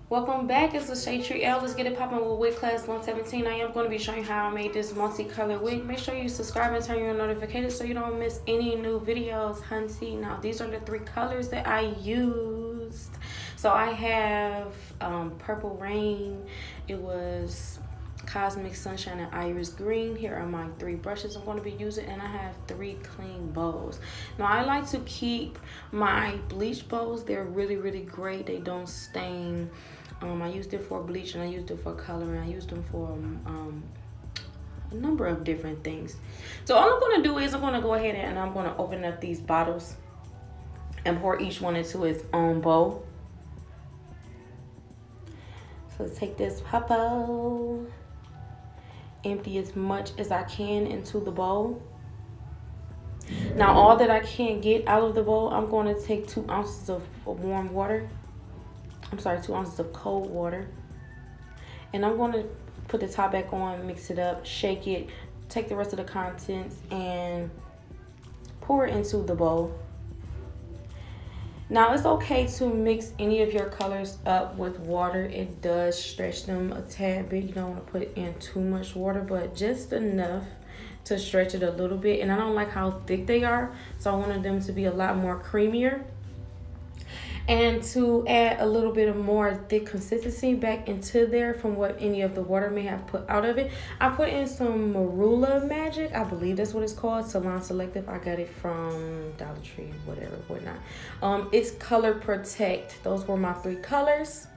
Welcome back. It's the Shade Tree L. Let's get it popping with wig class 117. I am going to be showing you how I made this multicolored wig. Make sure you subscribe and turn your notifications so you don't miss any new videos, hunty. Now, these are the three colors that I used. So I have Purple Rain. It was Cosmic Sunshine and Iris Green. Here are my three brushes I'm going to be using, and I have 3 clean bows. Now I like to keep my bleach bows. They're really great. They don't stain. I used it for bleach and I used it for coloring. I used them for a number of different things. So all I'm going to do is I'm going to go ahead and I'm going to open up these bottles and pour each one into its own bowl. So let's take this puppo, empty as much as I can into the bowl. Now all that I can get out of the bowl, I'm going to take 2 ounces of warm water. I'm sorry, 2 ounces of cold water. And I'm going to put the top back on, mix it up, shake it, take the rest of the contents and pour it into the bowl. Now it's okay to mix any of your colors up with water. It does stretch them a tad bit. You don't want to put in too much water, but just enough to stretch it a little bit. And I don't like how thick they are, so I wanted them to be a lot more creamier. And to add a little bit of more thick consistency back into there from what any of the water may have put out of it, I put in some Marula Magic. I believe that's what it's called. Salon Selective. I got it from Dollar Tree, whatever, whatnot. It's Color Protect. Those were my 3 colors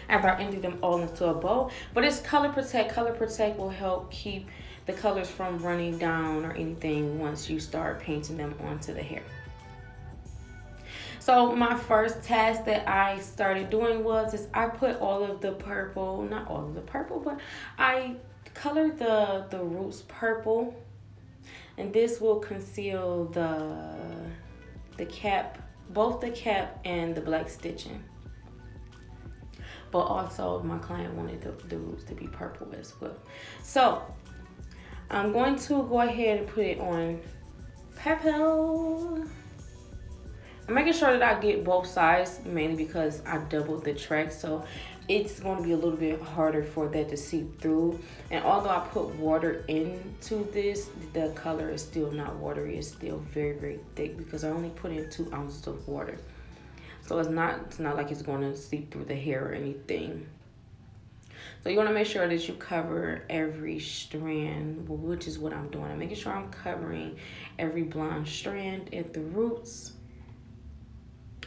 after I emptied them all into a bowl. But it's Color Protect. Color Protect will help keep the colors from running down or anything once you start painting them onto the hair. So my first task that I started doing was I put all of the purple, not all of the purple, but I colored the roots purple, and this will conceal the cap, both the cap and the black stitching. But also my client wanted the roots to be purple as well. So I'm going to go ahead and put it on purple. I'm making sure that I get both sides, mainly because I doubled the track, so it's going to be a little bit harder for that to seep through. And although I put water into this, the color is still not watery. It's still very thick because I only put in 2 ounces of water. So it's not like it's going to seep through the hair or anything. So you want to make sure that you cover every strand, which is what I'm doing. I'm making sure I'm covering every blonde strand at the roots.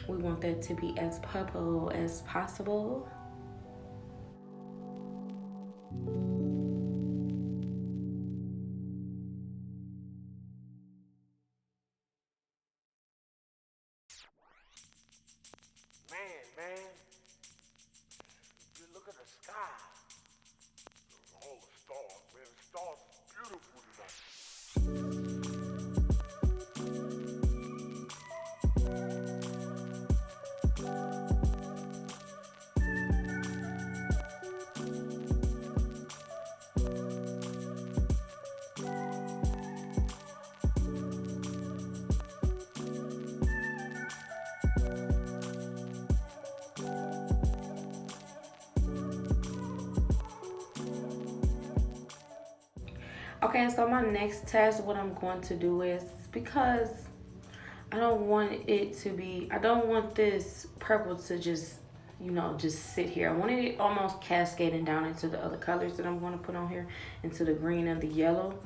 We want that to be as purple as possible. Man, you look at the sky. All the stars, man, the stars are beautiful tonight. Okay, so my next task, what I'm going to do is, because I don't want it to be, I don't want this purple to just, just sit here. I wanted it almost cascading down into the other colors that I'm going to put on here, into the green and the yellow.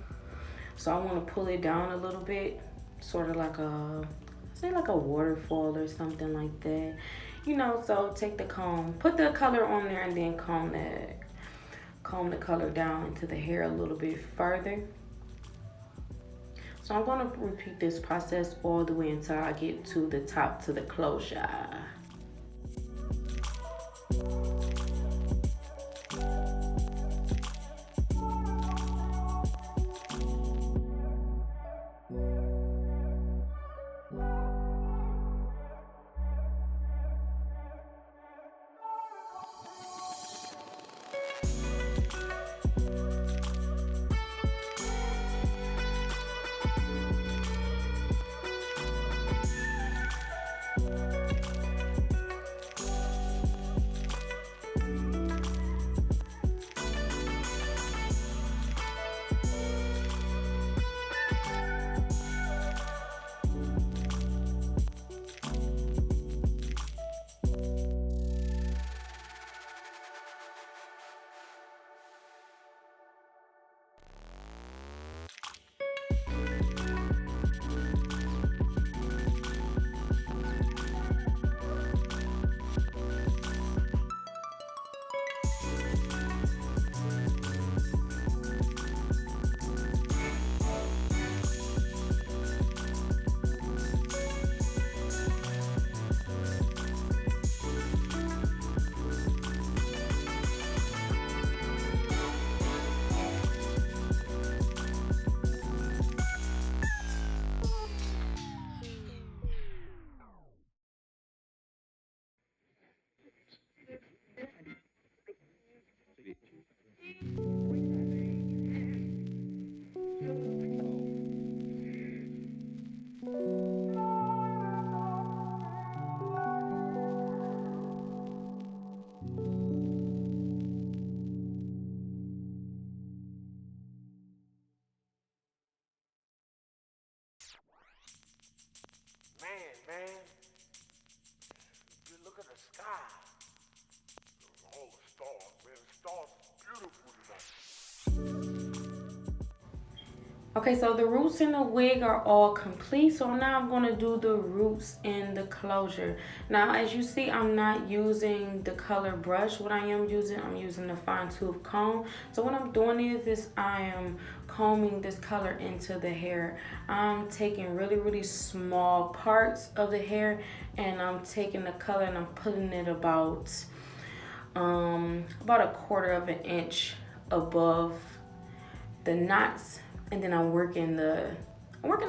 So I want to pull it down a little bit, sort of like like a waterfall or something like that. So take the comb, put the color on there, and then comb the color down into the hair a little bit further. So I'm going to repeat this process all the way until I get to the top, to the closure. Okay, so the roots in the wig are all complete. So now I'm going to do the roots in the closure. Now, as you see, I'm not using the color brush. What I am using, I'm using the fine tooth comb. So what I'm doing is I am combing this color into the hair. I'm taking really, really small parts of the hair, and I'm taking the color and I'm putting it about a quarter of an inch above the knots, and then I'm working the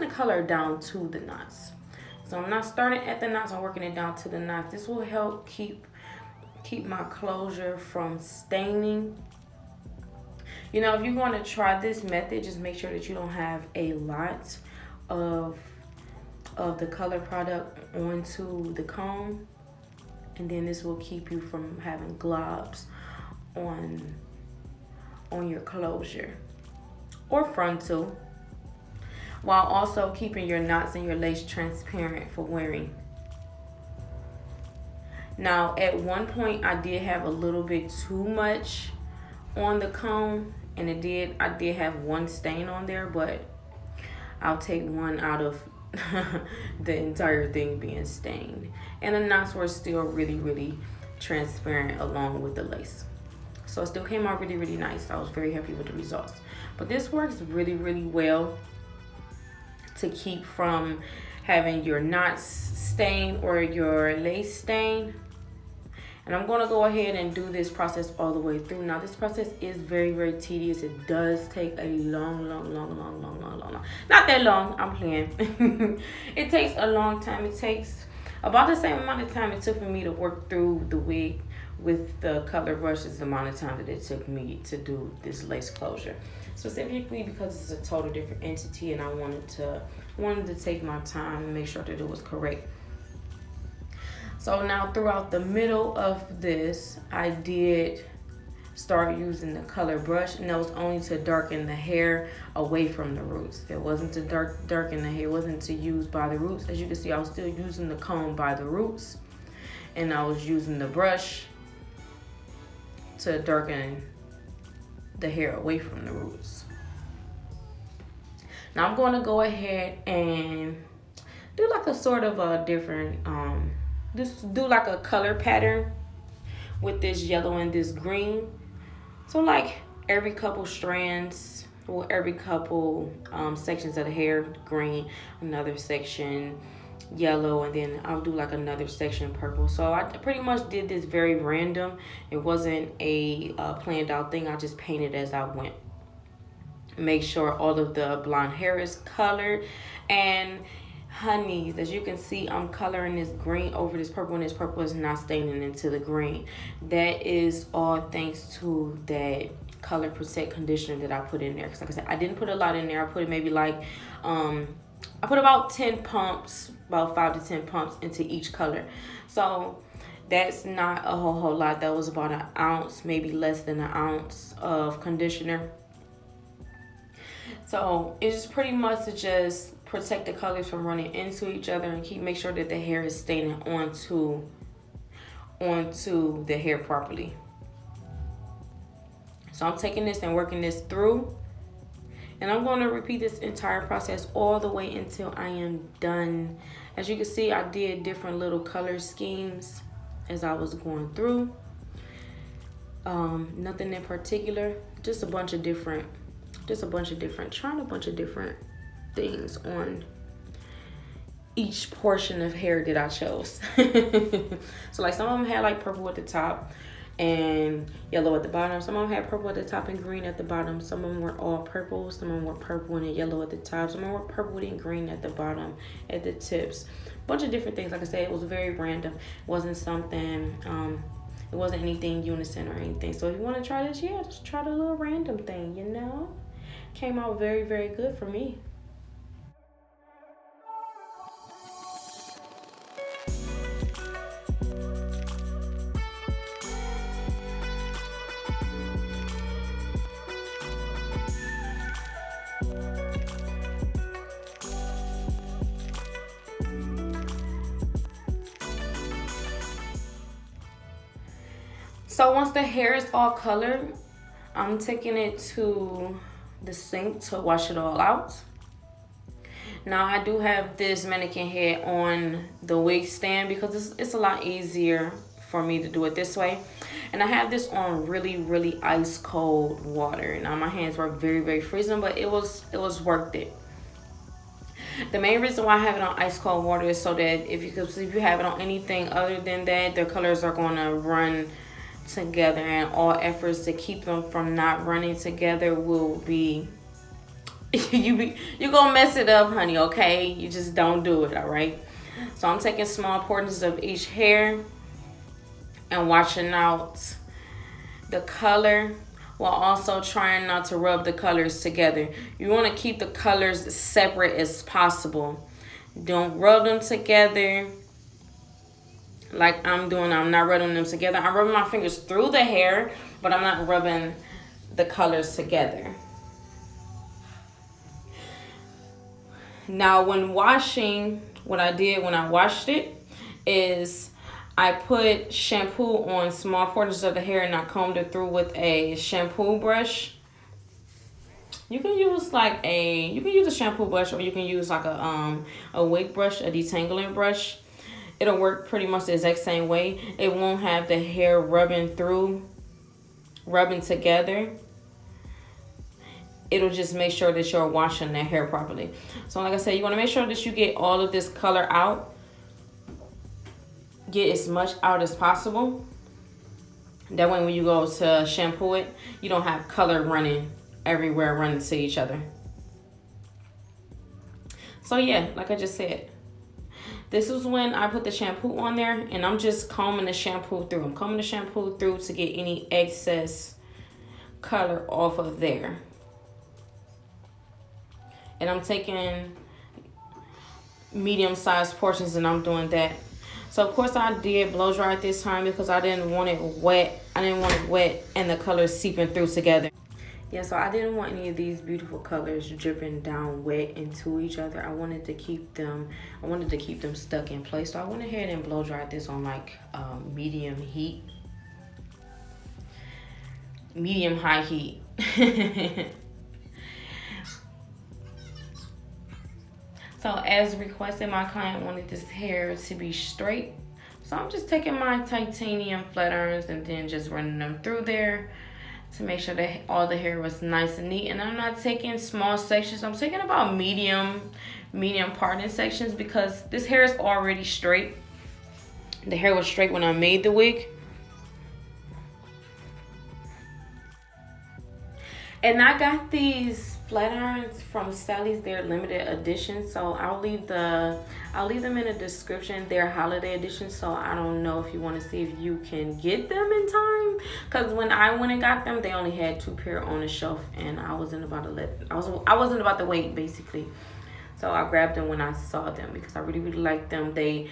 color down to the knots. So I'm not starting at the knots, I'm working it down to the knots. This will help keep my closure from staining. You know, if you're going to try this method, just make sure that you don't have a lot of the color product onto the comb, and then this will keep you from having globs on your closure or frontal, while also keeping your knots and your lace transparent for wearing. Now, at one point I did have a little bit too much on the comb, and I did have one stain on there, but I'll take one out of the entire thing being stained. And the knots were still really, really transparent along with the lace. So it still came out really, really nice. I was very happy with the results. But this works really, really well to keep from having your knots stain or your lace stain. And I'm going to go ahead and do this process all the way through. Now, this process is very, very tedious. It does take a long, not that long, I'm playing. It takes a long time. It takes about the same amount of time it took for me to work through the wig with the color brush is the amount of time that it took me to do this lace closure. Specifically because it's a total different entity, and I wanted to take my time and make sure that it was correct. So now throughout the middle of this, I did start using the color brush, and that was only to darken the hair away from the roots. It wasn't to darken the hair, it wasn't to use by the roots. As you can see, I was still using the comb by the roots, and I was using the brush to darken the hair away from the roots. Now I'm going to go ahead and do like a sort of a different, just do like a color pattern with this yellow and this green. So like every couple strands or every couple sections of the hair, green, another section yellow, and then I'll do like another section purple. So I pretty much did this very random. It wasn't a planned out thing. I just painted as I went. Make sure all of the blonde hair is colored. And honeys, as you can see, I'm coloring this green over this purple, and this purple is not staining into the green. That is all thanks to that Color Protect conditioner that I put in there. Because like I said, I didn't put a lot in there. I put maybe like I put about 10 pumps, about 5 to 10 pumps into each color. So that's not a whole lot. That was about an ounce, maybe less than an ounce of conditioner. So it's just pretty much to just protect the colors from running into each other and make sure that the hair is staining onto the hair properly. So I'm taking this and working this through. And I'm going to repeat this entire process all the way until I am done. As you can see, I did different little color schemes as I was going through. Nothing in particular, just a bunch of different trying a bunch of different things on each portion of hair that I chose. So like some of them had like purple at the top and yellow at the bottom. Some of them had purple at the top and green at the bottom. Some of them were all purple. Some of them were purple and yellow at the top. Some of them were purple and green at the bottom, at the tips. Bunch of different things. Like I said, it was very random. It wasn't something, it wasn't anything unison or anything. So if you want to try this, yeah, just try the little random thing, you know? Came out very, very good for me. So once the hair is all colored, I'm taking it to the sink to wash it all out. Now I do have this mannequin head on the wig stand because it's a lot easier for me to do it this way. And I have this on really ice cold water. Now my hands were very freezing, but it was worth it. The main reason why I have it on ice cold water is so that if you have it on anything other than that, their colors are going to run together, and all efforts to keep them from not running together will be you gonna mess it up, honey. Okay, you just don't do it. All right, so I'm taking small portions of each hair and washing out the color while also trying not to rub the colors together. You want to keep the colors separate as possible. Don't rub them together like I'm doing. I'm not rubbing them together. I'm rubbing my fingers through the hair, but I'm not rubbing the colors together. Now when washing, what I did when I washed it is I put shampoo on small portions of the hair and I combed it through with a shampoo brush. You can use a shampoo brush, or you can use like a wig brush, a detangling brush. It'll work pretty much the exact same way. It won't have the hair rubbing together. It'll just make sure that you're washing the hair properly. So like I said, you want to make sure that you get all of this color out. Get as much out as possible. That way when you go to shampoo it, you don't have color running everywhere, running to each other. So yeah, like I just said, this is when I put the shampoo on there, and I'm just combing the shampoo through. I'm combing the shampoo through to get any excess color off of there. And I'm taking medium-sized portions and I'm doing that. So of course I did blow dry at this time because I didn't want it wet. I didn't want it wet and the colors seeping through together. Yeah, so I didn't want any of these beautiful colors dripping down wet into each other. I wanted to keep them stuck in place. So I went ahead and blow dried this on like medium heat. Medium high heat. So as requested, my client wanted this hair to be straight. So I'm just taking my titanium flat irons and then just running them through there to make sure that all the hair was nice and neat. And I'm not taking small sections. I'm taking about medium parting sections because this hair is already straight. The hair was straight when I made the wig. And I got these flat irons from Sally's. They're limited edition, so I'll leave them in the description. They're holiday edition, so I don't know if you want to see if you can get them in time, because when I went and got them, they only had 2 pair on the shelf, and I wasn't about to wait basically. So I grabbed them when I saw them because I really like them. They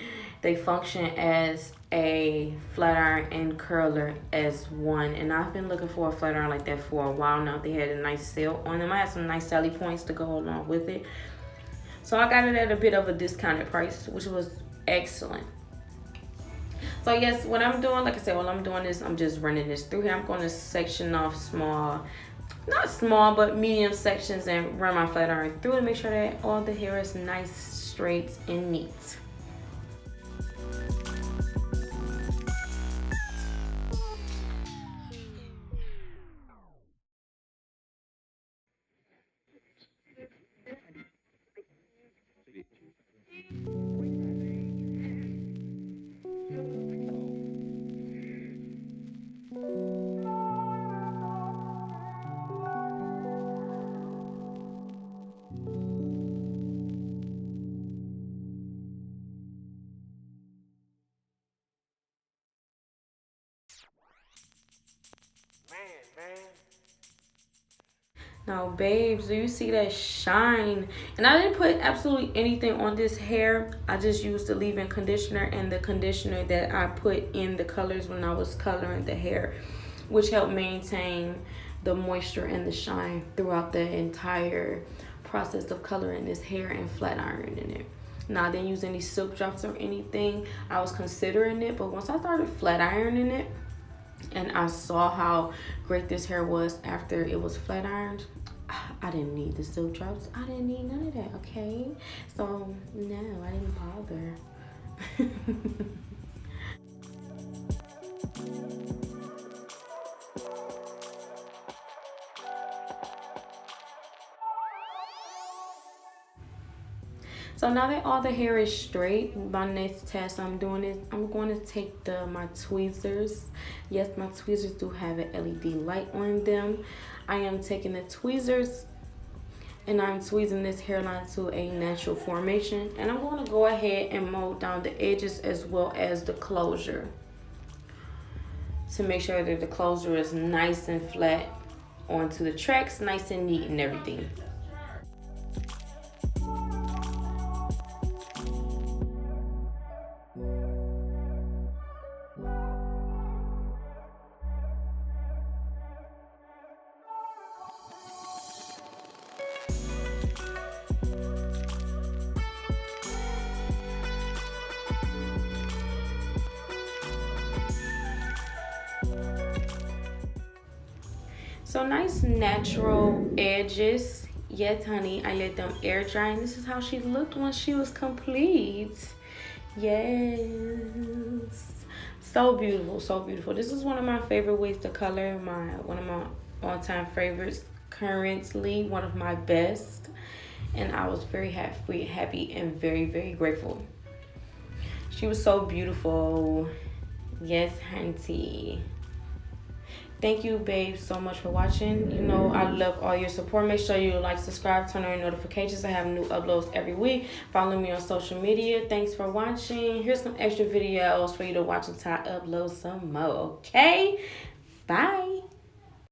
function as a flat iron and curler as one, and I've been looking for a flat iron like that for a while now. They had a nice sale on them. I had some nice Sally points to go along with it, so I got it at a bit of a discounted price, which was excellent. So yes, what I'm doing, like I said, while I'm doing this, I'm just running this through here. I'm going to section off not small but medium sections and run my flat iron through to make sure that all the hair is nice, straight, and neat. Man. Now, babes, do you see that shine? And I didn't put absolutely anything on this hair. I just used the leave-in conditioner and the conditioner that I put in the colors when I was coloring the hair, which helped maintain the moisture and the shine throughout the entire process of coloring this hair and flat ironing it. Now, I didn't use any silk drops or anything. I was considering it, but once I started flat ironing it, and I saw how great this hair was after it was flat ironed, I didn't need the silk drops. I didn't need none of that, okay? So, no, I didn't bother. So now that all the hair is straight, my next test I'm doing is I'm going to take my tweezers. Yes, my tweezers do have an LED light on them. I am taking the tweezers and I'm tweezing this hairline to a natural formation. And I'm going to go ahead and mold down the edges as well as the closure to make sure that the closure is nice and flat onto the tracks, nice and neat and everything. So nice natural edges. Yes, honey, I let them air dry. And this is how she looked when she was complete. Yes. So beautiful, so beautiful. This is one of my favorite ways to color. One of my all-time favorites. Currently, one of my best. And I was very happy and very, very grateful. She was so beautiful. Yes, hunty. Thank you, babe, so much for watching. You know, I love all your support. Make sure you like, subscribe, turn on your notifications. I have new uploads every week. Follow me on social media. Thanks for watching. Here's some extra videos for you to watch until I upload some more, okay? Bye.